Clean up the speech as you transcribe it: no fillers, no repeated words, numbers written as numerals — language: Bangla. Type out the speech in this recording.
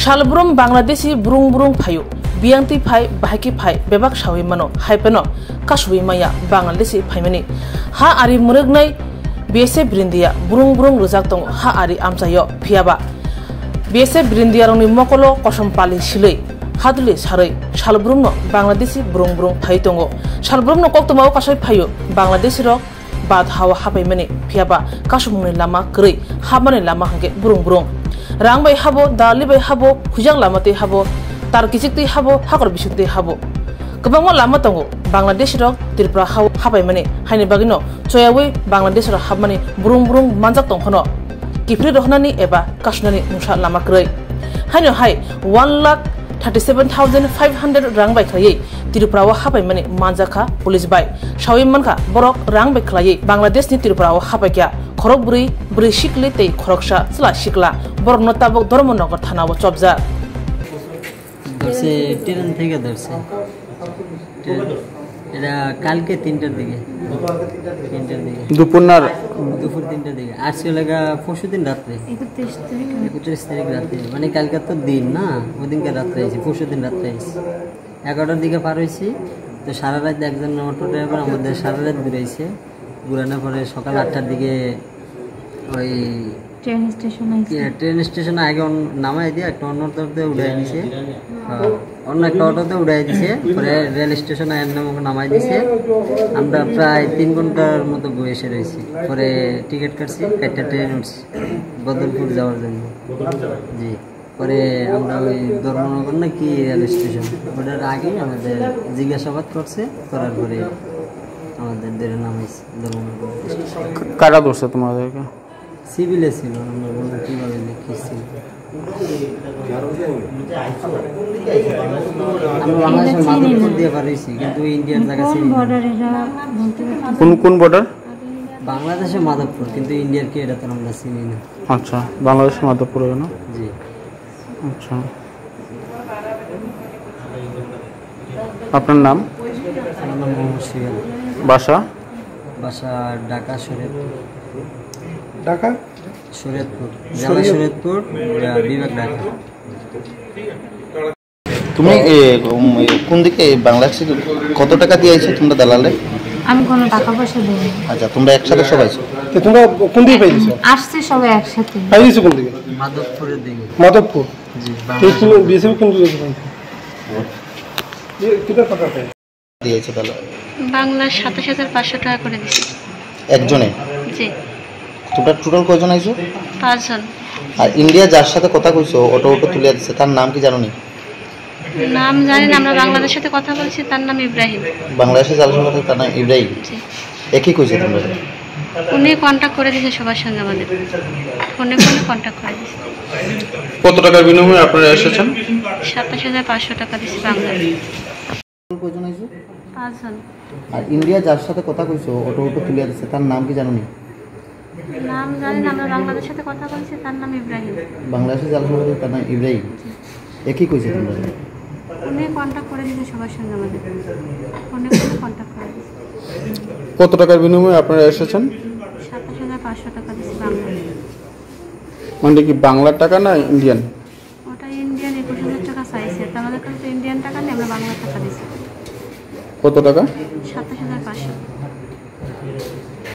Shalbrum Bangladeshi Brung Brung Payu, Bianti Pai, Bahaki Pai, Bebak Shawimano, Hypeno, Kashwimaya, Bangladeshi Paimani. Ha Ari Murugnai, BSA Brindia, Brung Brung Ruzatong, Ha Ari Amsayo, Piaba. BSA Brindia Roni Mokolo, Kosompali Shile, Hadley Sarai, Shalbrum, Bangladeshi Brung Brung Paitongo, Shalbrum no Kotomo Kasai Payu, Bangladeshi Rock, Bad Hawa Hapimani, Piaba, Kashmuni Lama, Kri, Hamani Lama Hange, Brung Brung. Rang by Habo, Dali by Habo, Hujang Lamate Habo, Tarkisiti Habo, Hakor Bishute Habo. Kabamo Lamatongo, Bangladesh Rock, Tripra Hapimani, Hani Bagino, Choyawe, Bangladesh Hamani, Brung Brung, Manzatong Hono, Kipri Rohnani Eba, Kashnani Musha Lama Kri. Hano Hai, 1,37,500 rang by Klaye, Tiruprawa Hapimani, Manzaka, Police by, Shawimanka, Borok, rang by Klaye, Bangladesh ni Tiruprawa Hapakia, Korokbri, Brishikli te Koroksha, Slashikla, Bornotabok Dormonogo Tanawa Chobza. Train থেকে ধরছে এটা কালকে 3টার দিকে দুপুর 3টার দিকে আসছে লাগা পরশুদিন রাতে 31 তারিখ রাতে মানে কালকে তো দিন না ওইদিনকে রাতে আইছি পরশুদিন রাতে আইছি 11টার দিকে পার হইছি তো সারা রাত একজন অটো ড্রাইভার আমাদের সারা রাত ঘুরাইছে ঘুরানোর পরে সকাল 8টার দিকে ওই ট্রেন স্টেশন আগে নামাই দিয়ে একটা অন্য অটোতে উঠাই দিছে অন্য একটা অটোতে উঠাই দিছে পরে রেল স্টেশনে নামাই দিছে আমরা প্রায় 3 ঘন্টার মতো বসে রয়েছি পরে টিকিট কাটছি একটা ট্রেন উঠছি বদলপুর যাওয়ার জন্য জি পরে আমরা ওই ধর্মনগর না কি রেল স্টেশন ওটার আগে আমাদের জিজ্ঞাসাবাদ করছে করার পরে আমাদের ধরে নামাইছে ধর্মনগর কারা ধরছে তোমাদেরকে সিভিলে ছিল আমরা বলতে কিভাবে লিখেছি আমরা বাংলাদেশের মাদকপুর দিয়ে পারিছি কিন্তু ইন্ডিয়ার জায়গা ছিল কোন বর্ডার বাংলাদেশের মাদকপুর কিন্তু ইন্ডিয়ার কি এটা তো আমরা চিনি না আচ্ছা বাংলাদেশের মাদকপুর না জি আচ্ছা আপনার নাম আমার নাম মোহাম্মদ শিয়াল বাসা ঢাকা শরীয়তপুর ঢাকা শরীয়তপুর জেলা শরীয়তপুর বিভাগ ঢাকা তুমি কোন দিকে বাংলাদেশে কত টাকা দিয়েছো তোমরা দালালে আমি কোনো টাকা পয়সা দেইনি আচ্ছা তোমরা একসাথে সবাই আছো তো তোমরা কোন দিকে পাইছো আসছে সবাই একসাথে পাইছো কোন দিকে মাধবপুরের দিকে মাধবপুর জি তুমি বিএসএফ কোন দিকে পাইছো কত টাকা দিয়েছো দালালে বাংলা 27500 টাকা করে দিছি একজনে জি তোমরা টোটাল কয়জন আইছো 5 জন আর ইন্ডিয়া যার সাথে কথা কইছো অটো তুলে দিছে তার নাম কি জানো নি নাম জানি না আমরা বাংলাদেশের সাথে কথা বলছি তার নাম ইব্রাহিম বাংলাদেশে যার সাথে তার নাম ইব্রাহিম জি একই কইছে তোমরা উনি কন্টাক্ট করে দিয়েছে সবার সঙ্গে আমাদের ফোনে কন্টাক্ট করে দিয়েছে কত টাকার বিনিময়ে আপনারা এসেছেন 27500 টাকা দিছি বাংলা কয়জন আইছো 5 জন আর ইন্ডিয়া যার সাথে কথা কইছো অটো তুলে দিছে তার নাম কি জানো নি নাম জানি না আমরা বাংলাদেশের সাথে কথা বলছি তার নাম ইব্রাহিম বাংলাদেশে যার সাথে তার নাম ইব্রাহিম একই কইছে তোমরা উনি কন্টাক্ট করে দিয়েছে সবার সঙ্গে আমাদের ফোনে কন্টাক্ট করে দিয়েছে কত টাকার বিনিময়ে আপনারা এসেছেন 27500 টাকা দিছি বাংলা মানে কি বাংলার টাকা না ইন্ডিয়ান ওটা ইন্ডিয়ান 21000 টাকা চাইছে আমাদের কাছে ইন্ডিয়ান টাকা নেই আমরা বাংলা টাকা দিছি কত টাকা